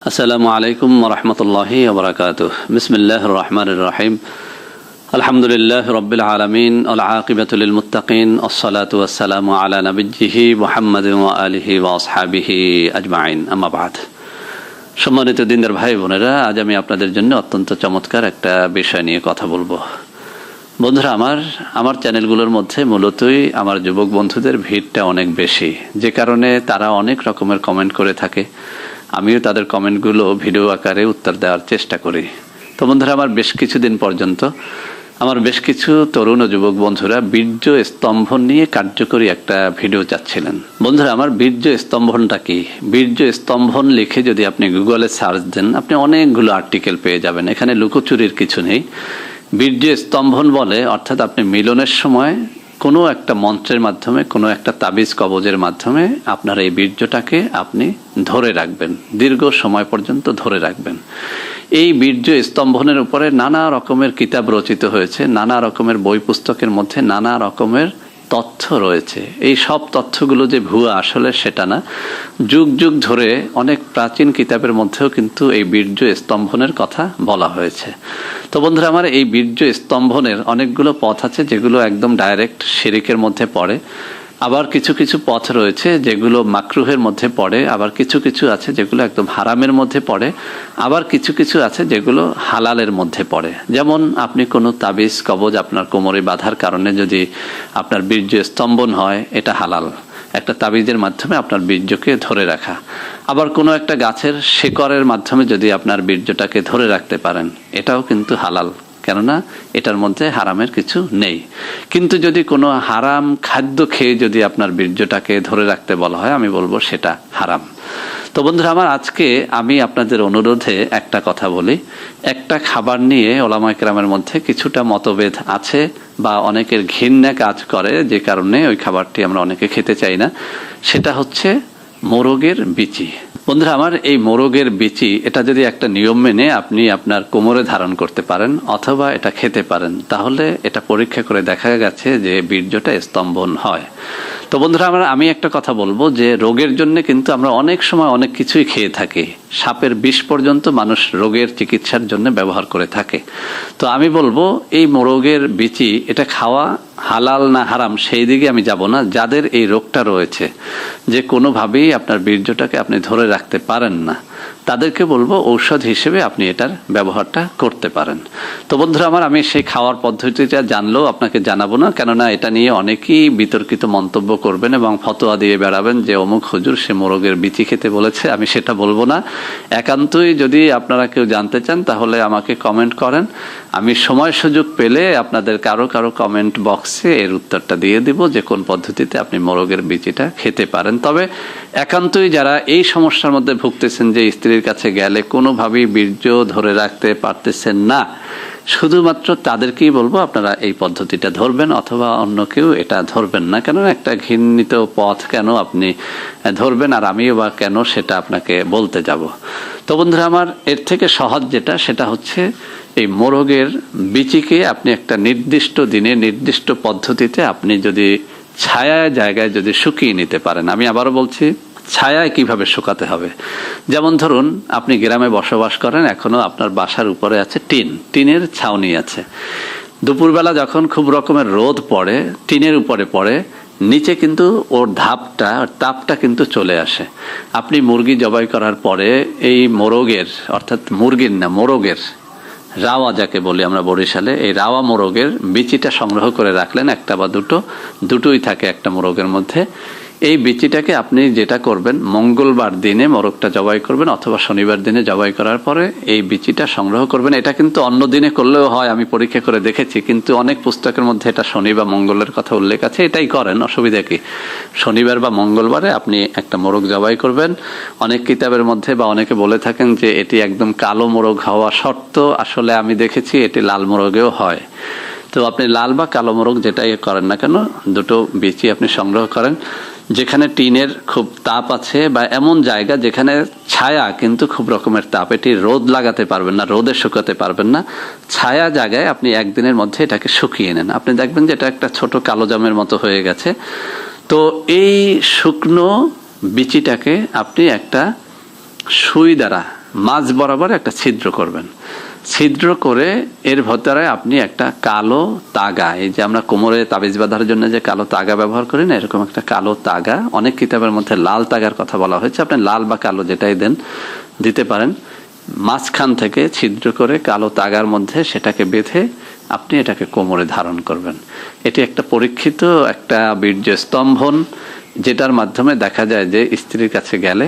আসসালামু আলাইকুম ওয়া রাহমাতুল্লাহি ওয়া বারাকাতুহু। বিসমিল্লাহির রহমানির রহিম। আলহামদুলিল্লাহি রাব্বিল আলামিন ওয়াল আকিবাতু লিল মুত্তাকিন ওয়াসসালাতু ওয়াসসালামু আলা নাবিয়্যিহি মুহাম্মাদিন ওয়া আলিহি ওয়া আসহাবিহি আজমাইন। আম্মা বাদ। সম্মানিত দিনদার ভাই বোনেরা, আজ আমি আপনাদের জন্য অত্যন্ত চমৎকার একটা বিষয় নিয়ে কথা বলবো। বন্ধুরা, আমার চ্যানেলগুলোর মধ্যে মূলতই আমার যুবক বন্ধুদের ভিড়টা অনেক বেশি, যে কারণে তারা অনেক রকমের কমেন্ট করে থাকে। আমিও তাদের কমেন্টগুলো ভিডিও আকারে উত্তর দেওয়ার চেষ্টা করি। তো বন্ধুরা, আমার বেশ কিছুদিন পর্যন্ত আমার বেশ কিছু তরুণ ও যুবক বন্ধুরা বীর্য স্তম্ভন নিয়ে কার্যকরী একটা ভিডিও চাচ্ছিলেন। বন্ধুরা, আমার বীর্য স্তম্ভনটা কি? বীর্য স্তম্ভন লিখে যদি আপনি গুগলে সার্চ দেন, আপনি অনেকগুলো আর্টিকেল পেয়ে যাবেন। এখানে লুকোচুরির কিছু নেই। বীর্য স্তম্ভন বলে অর্থাৎ আপনি মিলনের সময় কোনো একটা মন্ত্রের মাধ্যমে, কোনো একটা তাবিজ কবজের মাধ্যমে আপনার এই বীর্যটাকে আপনি ধরে রাখবেন, দীর্ঘ সময় পর্যন্ত ধরে রাখবেন। এই বীর্য স্তম্ভনের উপরে নানা রকমের কিতাব রচিত হয়েছে, নানা রকমের বই পুস্তকের মধ্যে নানা রকমের তথ্য রয়েছে। এই সব তথ্যগুলো যে ভুয়া আসলে সেটা না। যুগ যুগ ধরে অনেক প্রাচীন কিতাবের মধ্যেও কিন্তু এই বীর্য স্তম্ভনের কথা বলা হয়েছে। তো বন্ধুরা, আমার এই বীর্য স্তম্ভনের অনেকগুলো পথ আছে যেগুলো একদম ডাইরেক্ট শিরিকের মধ্যে পড়ে। আবার কিছু কিছু পথ রয়েছে যেগুলো মাকরুহের মধ্যে পড়ে, আবার কিছু কিছু আছে যেগুলো একদম হারামের মধ্যে পড়ে, আবার কিছু কিছু আছে যেগুলো হালালের মধ্যে পড়ে। যেমন আপনি কোনো তাবিজ কবজ আপনার কোমরে বাঁধার কারণে যদি আপনার বীর্য স্তম্ভন হয়, এটা হালাল, একটা তাবিজের মাধ্যমে আপনার বীর্যকে ধরে রাখা। আবার কোনো একটা গাছের শিকড়ের মাধ্যমে যদি আপনার বীর্যটাকে ধরে রাখতে পারেন, এটাও কিন্তু হালাল, কেননা এটার মধ্যে হারামের কিছু নেই। কিন্তু যদি কোনো হারাম খাদ্য খেয়ে যদি আপনার বীর্যটাকে ধরে রাখতে বলা হয়, আমি বলবো সেটা হারাম। তো বন্ধুরা, আজকে আমি আপনাদের অনুরোধে একটা কথা বলি। একটা খাবার নিয়ে ওলামায়ে কেরামের মধ্যে কিছুটা মতভেদ আছে, বা অনেকের ঘৃণা কাজ করে, যে কারণে ওই খাবারটি আমরা অনেকে খেতে চাই না। সেটা হচ্ছে মোরগের বিচি। বন্ধুরা, এই মোরগের বিচি, এটা যদি একটা নিয়ম মেনে আপনি আপনার কোমরে ধারণ করতে পারেন অথবা এটা খেতে পারেন, তাহলে এটা পরীক্ষা করে দেখা গেছে যে বীর্যটা স্তম্ভন হয়। তো বন্ধুরা, আমি একটা কথা বলবো যে রোগের জন্য কিন্তু আমরা অনেক সময় অনেক কিছুই খেয়ে থাকি। সাপের বিষ পর্যন্ত মানুষ রোগের চিকিৎসার জন্য ব্যবহার করে থাকে। তো আমি বলবো এই মোরগের বিচি, এটা খাওয়া হালাল না হারাম সেই দিকে আমি যাব না। যাদের এই রোগটা রয়েছে, যে কোনোভাবেই আপনার বীর্যটাকে আপনি ধরে রাখতে পারেন না, তাদেরকে বলবো ঔষধ হিসেবে আপনি এটার ব্যবহারটা করতে পারেন। তো বন্ধুরা, আমি সেই খাওয়ার পদ্ধতিটা জানলেও আপনাকে জানাবো না, কেননা এটা নিয়ে অনেকেই বিতর্কিত মন্তব্য করবেন এবং ফতোয়া দিয়ে বেড়াবেন যে অমুক হুজুর সে মোরগের বিচি খেতে বলেছে। আমি সেটা বলবো না। একান্তই যদি আপনারা কেউ জানতে চান, তাহলে আমাকে কমেন্ট করেন। আমি সময় সুযোগ পেলে আপনাদের কারো কমেন্ট বক্সে এর উত্তরটা দিয়ে দিব যে কোন পদ্ধতিতে আপনি মোরগের বিচিটা খেতে পারেন। তবে একান্তই যারা এই সমস্যার মধ্যে ভুগতেছেন যে স্ত্রীর কাছে গেলে কোনোভাবেই বীর্য ধরে রাখতে পারতেছেন না, শুধুমাত্র তাদেরকেই বলবো আপনারা এই পদ্ধতিটা ধরবেন, অথবা অন্য কেউ এটা ধরবেন না। কেন একটা ঘৃণিত পথ কেন আপনি ধরবেন, আর আমিও বা কেন সেটা আপনাকে বলতে যাব। তো বন্ধুরা, এর থেকে সহজ যেটা, সেটা হচ্ছে এই মোরগের বিচিকে আপনি একটা নির্দিষ্ট দিনে নির্দিষ্ট পদ্ধতিতে আপনি যদি ছায়া জায়গায় যদি শুকিয়ে নিতে পারেন। আমি আবারও বলছি, ছায়ায় কিভাবে শুকাতে হবে। যেমন ধরুন, আপনি গ্রামে বসবাস করেন, এখনো আপনার বাসার উপরে আছে টিনের ছাউনি আছে। দুপুরবেলা যখন খুব রকমের রোদ পড়ে, টিনের উপরে পড়ে, নিচে কিন্তু ওর তাপটা কিন্তু চলে আসে। আপনি মুরগি জবাই করার পরে এই মোরগের, অর্থাৎ মুরগির না, মোরগের রাওয়া যাকে বলি আমরা বরিশালে, এই রাওয়া মোরগের বিচিটা সংগ্রহ করে রাখলেন, একটা বা দুটোই থাকে একটা মোরগের মধ্যে। এই বিচিটাকে আপনি যেটা করবেন, মঙ্গলবার দিনে মোরগটা জবাই করবেন অথবা শনিবার দিনে জবাই করার পরে এই বিচিটা সংগ্রহ করবেন। এটা কিন্তু অন্য দিনে করলেও হয়, আমি পরীক্ষা করে দেখেছি, কিন্তু অনেক পুস্তকের মধ্যে এটা শনি বা মঙ্গলের কথা উল্লেখ আছে। এটাই করেন, অসুবিধা কি? শনিবার বা মঙ্গলবারে আপনি একটা মোরগ জবাই করবেন। অনেক কিতাবের মধ্যে বা অনেকে বলে থাকেন যে এটি একদম কালো মোরগ হওয়া শর্ত। আসলে আমি দেখেছি এটি লাল মোরগেও হয়। তো আপনি লাল বা কালো মোরগ যেটাই করেন না কেন, দুটো বিচি আপনি সংগ্রহ করেন। যেখানে টিনের খুব তাপ আছে, বা এমন জায়গা যেখানে ছায়া কিন্তু খুব রকমের তাপ, এটি রোদ লাগাতে পারবেন না, রোদে শুকাতে পারবেন না, ছায়া জায়গায় আপনি একদিনের মধ্যে এটাকে শুকিয়ে নেন। আপনি দেখবেন যে এটা একটা ছোট কালো জামের মতো হয়ে গেছে। তো এই শুকনো বিচিটাকে আপনি একটা সুই দ্বারা মাঝ বরাবর একটা ছিদ্র করবেন। ছিদ্র করে এর ভেতরে আপনি একটা কালো তাগা, এই যে আমরা কোমরে তাবিজ বাঁধার জন্য যে কালো তাগা ব্যবহার করি না, এরকম একটা কালো তাগা, অনেক কিতাবের মধ্যে লাল তাগার কথা বলা হয়েছে, আপনি লাল বা কালো যেটাই দেন দিতে পারেন। মাঝখান থেকে ছিদ্র করে কালো তাগার মধ্যে সেটাকে বেঁধে আপনি এটাকে কোমরে ধারণ করবেন। এটি একটা পরীক্ষিত একটা বীর্য স্তম্ভন, যেটার মাধ্যমে দেখা যায় যে স্ত্রীর কাছে গেলে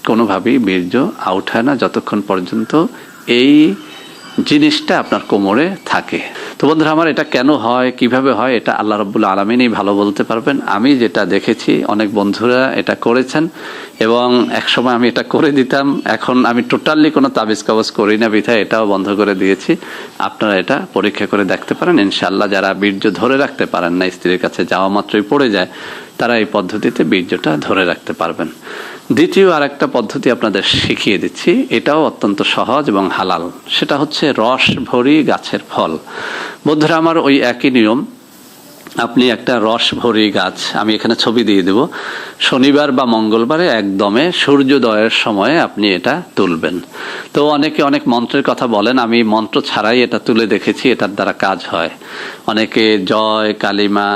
কোনোভাবেই বীর্য আউট হয় না যতক্ষণ পর্যন্ত এই জিনিসটা আপনার কোমরে থাকে। তো বন্ধুরা আমার, এটা কেন হয়, কিভাবে হয়, এটা আল্লাহ রাব্বুল আলামিনই ভালো বলতে পারবেন। আমি যেটা দেখেছি অনেক বন্ধুরা এটা করেছেন এবং একসময় আমি এটা করে দিতাম, এখন আমি টোটালি কোনো তাবিজ কবজ করি না বিধায় এটাও বন্ধ করে দিয়েছি। আপনারা এটা পরীক্ষা করে দেখতে পারেন ইনশাআল্লাহ। যারা বীর্য ধরে রাখতে পারেন না, স্ত্রীর কাছে যাওয়া মাত্রই পড়ে যায়, তারা এই পদ্ধতিতে বীর্যটা ধরে রাখতে পারবেন। দ্বিতীয় আর একটা পদ্ধতি আপনাদের শিখিয়ে দিচ্ছি, এটাও অত্যন্ত সহজ এবং হালাল। সেটা হচ্ছে রস ভরি গাছের ফল। বন্ধুরা আমার, ওই একই নিয়ম, আপনি একটা রস ভরি গাছ, আমি এখানে ছবি দিয়ে দেব, শনিবার বা মঙ্গলবারে একদমে সূর্যোদয়ের সময়ে আপনি এটা তুলবেন। তো অনেকে অনেক মন্ত্রের কথা বলেন, আমি মন্ত্র ছাড়াই এটা তুলে দেখেছি, এটার দ্বারা কাজ হয়। অনেকে জয়, কালিমা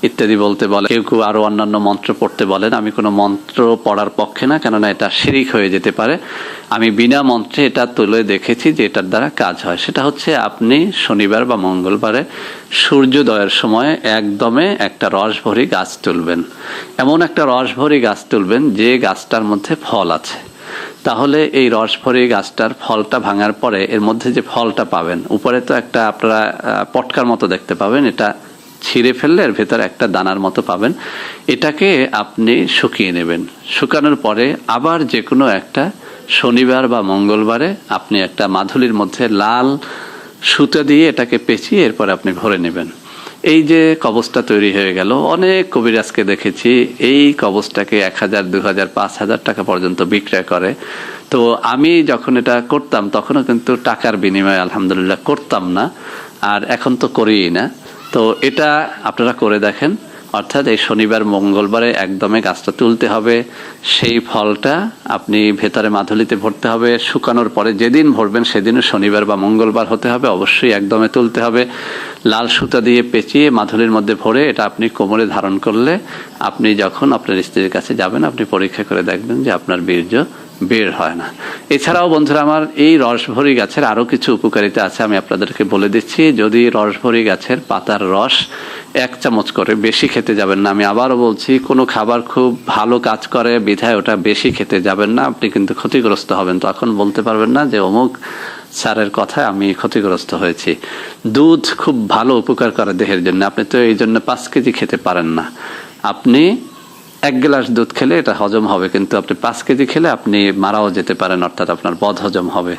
ইত্যাদি বলতে বলে, কেউ কেউ আরো অন্যান্য মন্ত্র পড়তে বলেন। আমি কোনো মন্ত্র পড়ার পক্ষে না, কেননা এটা শিরিক হয়ে যেতে পারে। আমি বিনা মন্ত্রে এটা তুলে দেখেছি যে এটার দ্বারা কাজ হয়। সেটা হচ্ছে আপনি শনিবার বা মঙ্গলবারে সূর্যোদয়ের সময় একদমে একটা রস ভরি গাছ তুলবেন। এমন একটা রস ভরি গাছ তুলবেন যে গাছটার মধ্যে ফল আছে। তাহলে এই রস ভরি গাছটার ফলটা ভাঙার পরে এর মধ্যে যে ফলটা পাবেন, উপরে তো একটা আপনারা পটকার মতো দেখতে পাবেন, এটা ছিঁড়ে ফেললে এর ভেতরে একটা দানার মতো পাবেন। এটাকে আপনি শুকিয়ে নেবেন। শুকানোর পরে আবার যে কোনো একটা শনিবার বা মঙ্গলবারে আপনি একটা মাদুলির মধ্যে লাল সুতা দিয়ে এটাকে পেঁচিয়ে এরপরে আপনি ভরে নেবেন। এই যে কবচটা তৈরি হয়ে গেল, অনেক কবিরাজকে দেখেছি এই কবচটাকে 1000, 2000, 5000 টাকা পর্যন্ত বিক্রয় করে। তো আমি যখন এটা করতাম তখনও কিন্তু টাকার বিনিময়ে আলহামদুলিল্লাহ করতাম না, আর এখন তো করিই না। তো এটা আপনারা করে দেখেন, অর্থাৎ এই শনিবার মঙ্গলবারে একদমে গাছটা তুলতে হবে, সেই ফলটা আপনি ভেতরে মাদুলিতে ভরতে হবে। শুকানোর পরে যেদিন ভরবেন সেদিনও শনিবার বা মঙ্গলবার হতে হবে, অবশ্যই একদমে তুলতে হবে। লাল সুতা দিয়ে পেঁচিয়ে মাদুলির মধ্যে ভরে এটা আপনি কোমরে ধারণ করলে আপনি যখন আপনার স্ত্রীর কাছে যাবেন, আপনি পরীক্ষা করে দেখবেন যে আপনার বীর্য বের হয় না। এছাড়াও বন্ধুরা আমার, এই রসভরি গাছের আরো কিছু উপকারিতা আছে, আমি আপনাদেরকে বলে দিচ্ছি। যদি রসভরি গাছের পাতার রস 1 চামচ করে, বেশি খেতে যাবেন না। আমি আবারও বলছি, কোনো খাবার খুব ভালো কাজ করে বিধায় ওটা বেশি খেতে যাবেন না, আপনি কিন্তু ক্ষতিগ্রস্ত হবেন। তখন বলতে পারবেন না যে অমুক স্যারের কথায় আমি ক্ষতিগ্রস্ত হয়েছি। দুধ খুব ভালো উপকার করে দেহের জন্য, আপনি তো এই জন্য 5 কেজি খেতে পারেন না। আপনি 1 গ্লাস দুধ খেলে এটা হজম হবে, কিন্তু আপনি 5 কেজি খেলে আপনি মারাও যেতে পারেন, অর্থাৎ আপনার বদ হজম হবে।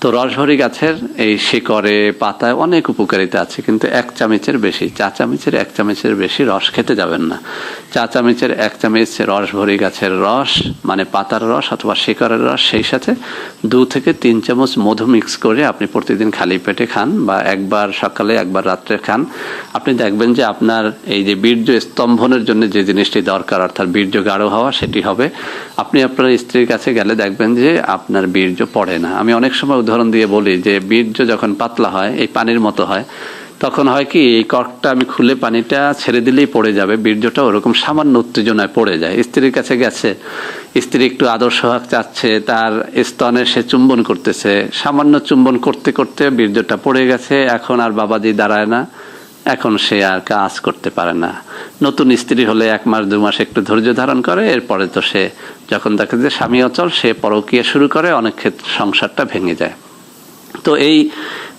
তো রসভরি গাছের এই শিকড়ে পাতায় অনেক উপকারিতা আছে, কিন্তু 1 চামচের বেশি, চা চামচের 1 চামচের বেশি রস খেতে যাবেন না। চা চামচের 1 চামচ রসভরি গাছের রস, মানে পাতার রস অথবা শিকড়ের রস, সেই সাথে 2 থেকে 3 চামচ মধু মিক্স করে আপনি প্রতিদিন খালি পেটে খান, বা একবার সকালে একবার রাত্রে খান। আপনি দেখবেন যে আপনার এই যে বীর্য স্তম্ভনের জন্য যে জিনিসটি দরকার, অর্থাৎ বীর্য গাঢ় হওয়া, সেটি হবে। আপনি আপনার স্ত্রীর কাছে গেলে দেখবেন যে আপনার বীর্য পড়ে না। আমি অনেক সময় উদাহরণ দিয়ে বলি যে বীর্য যখন পাতলা হয়, এই পানির মতো হয়, তখন হয় কি, এই কর্কটা আমি খুলে পানিটা ছেড়ে দিলেই পড়ে যাবে, বীর্যটা ওরকম সামান্য উত্তেজনায় পড়ে যায়। স্ত্রীর কাছে গেছে, স্ত্রী একটু আদর সোহাগ চাচ্ছে, তার স্তনে সে চুম্বন করতেছে, সামান্য চুম্বন করতে করতে বীর্যটা পড়ে গেছে, এখন আর বাবাজি দাঁড়ায় না, এখন সে আর কাজ করতে পারে না। নতুন স্ত্রী হলে 1 মাস 2 মাস একটু ধৈর্য ধারণ করে, এরপরে তো সে যখন দেখে যে স্বামী অচল, সে পরকীয়া শুরু করে, অনেক ক্ষেত্রে সংসারটা ভেঙে যায়। তো এই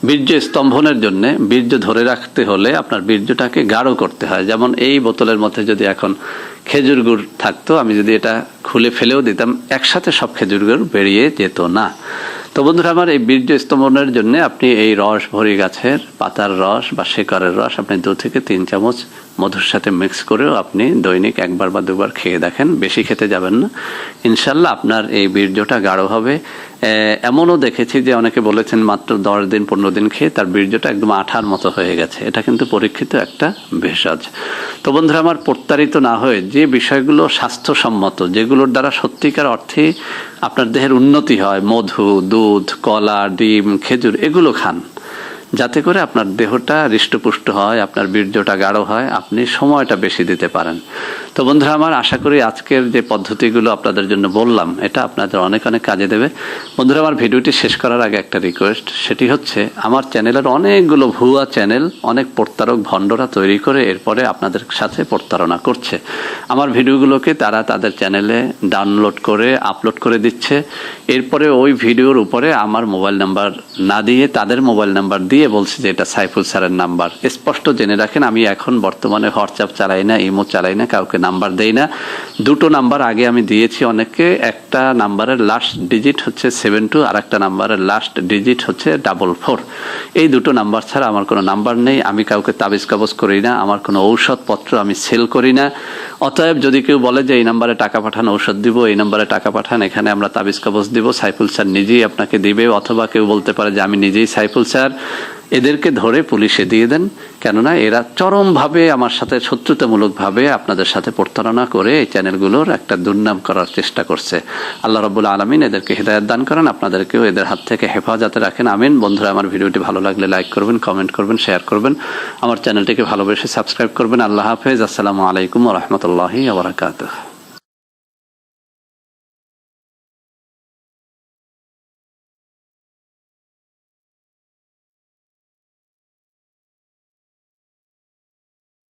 বীর্য স্তম্ভনের জন্য, বীর্য ধরে রাখতে হলে আপনার বীর্যটাকে গাঢ় করতে হয়। যেমন এই বোতলের মধ্যে যদি এখন খেজুর গুড় থাকতো, আমি যদি এটা খুলে ফেলেও দিতাম, একসাথে সব খেজুর গুড় বেরিয়ে যেত না। তো বন্ধুরা আমার, এই বীর্য স্তম্ভনের জন্য আপনি এই রসভরি গাছের পাতার রস বা শিকড়ের রস আপনি 2 থেকে 3 চামচ মধুর সাথে মিক্স করেও আপনি দৈনিক একবার বা দুবার খেয়ে দেখেন, বেশি খেতে যাবেন না, ইনশাল্লাহ আপনার এই বীর্যটা গাঢ় হবে। এমনও দেখেছি যে অনেকে বলেছেন মাত্র 10 দিন 15 দিন খেয়ে তার বীর্যটা একদম আঠার মতো হয়ে গেছে। এটা কিন্তু পরীক্ষিত একটা ভেষজ। তো বন্ধুরা আমার, প্রতারিত না হয়ে যে বিষয়গুলো স্বাস্থ্যসম্মত, যেগুলোর দ্বারা সত্যিকার অর্থে আপনার দেহের উন্নতি হয়, মধু, দুধ, কলা, ডিম, খেজুর, এগুলো খান, যাতে করে আপনার দেহটা হৃষ্টপুষ্ট হয়, আপনার বীর্যটা গাঢ় হয়, আপনি সময়টা বেশি দিতে পারেন। তো বন্ধুরা আমার, আশা করি আজকের যে পদ্ধতিগুলো আপনাদের জন্য বললাম এটা আপনাদের অনেক অনেক কাজে দেবে। বন্ধুরা আমার, ভিডিওটি শেষ করার আগে একটা রিকোয়েস্ট, সেটি হচ্ছে আমার চ্যানেলের অনেকগুলো ভুয়া চ্যানেল, অনেক প্রতারক ভণ্ডরা তৈরি করে এরপরে আপনাদের সাথে প্রতারণা করছে। আমার ভিডিওগুলোকে তারা তাদের চ্যানেলে ডাউনলোড করে আপলোড করে দিচ্ছে, এরপরে ওই ভিডিওর উপরে আমার মোবাইল নাম্বার না দিয়ে তাদের মোবাইল নাম্বার দিয়ে বলছে যে এটা সাইফুল স্যারের নাম্বার। স্পষ্ট জেনে রাখেন, আমি এখন বর্তমানে হোয়াটসঅ্যাপ চালাই না, ইমো চালাই না, কাউকে নাম্বার দেই না। 2টো নাম্বার আগে আমি দিয়েছি অনেককে, একটা নাম্বারের লাস্ট ডিজিট হচ্ছে 72 আর একটা নাম্বারের লাস্ট ডিজিট হচ্ছে 44। এই 2টো নাম্বার ছাড়া আমার কোনো নাম্বার নেই। আমি কাউকে তাবিজ কবজ করি না, আমার কোনো ঔষধপত্র আমি সেল করি না। অতএব যদি কেউ বলে যে এই নাম্বারে টাকা পাঠান, ঔষধ দিব, এই নাম্বারে টাকা পাঠান, এখানে আমরা তাবিজ কবজ দিব, সাইফুল স্যার নিজেই আপনাকে দিবে, অথবা কেউ বলতে পারে যে আমি নিজেই সাইফুল স্যার, এদেরকে ধরে পুলিশে দিয়ে দেন। কেননা এরা চরমভাবে আমার সাথে শত্রুতামূলকভাবে আপনাদের সাথে প্রতারণা করে এই চ্যানেলগুলোর একটা দুর্নাম করার চেষ্টা করছে। আল্লাহ রাব্বুল আলামিন এদেরকে হিদায়াত দান করেন, আপনাদেরকেও এদের হাত থেকে হেফাজতে রাখেন, আমিন। বন্ধুরা আমার, ভিডিওটি ভালো লাগলে লাইক করবেন, কমেন্ট করবেন, শেয়ার করবেন, আমার চ্যানেলটিকে ভালোবেসে সাবস্ক্রাইব করবেন। আল্লাহ হাফেজ। আসসালামু আলাইকুম ওয়া রাহমাতুল্লাহি ওয়া বারাকাতুহু।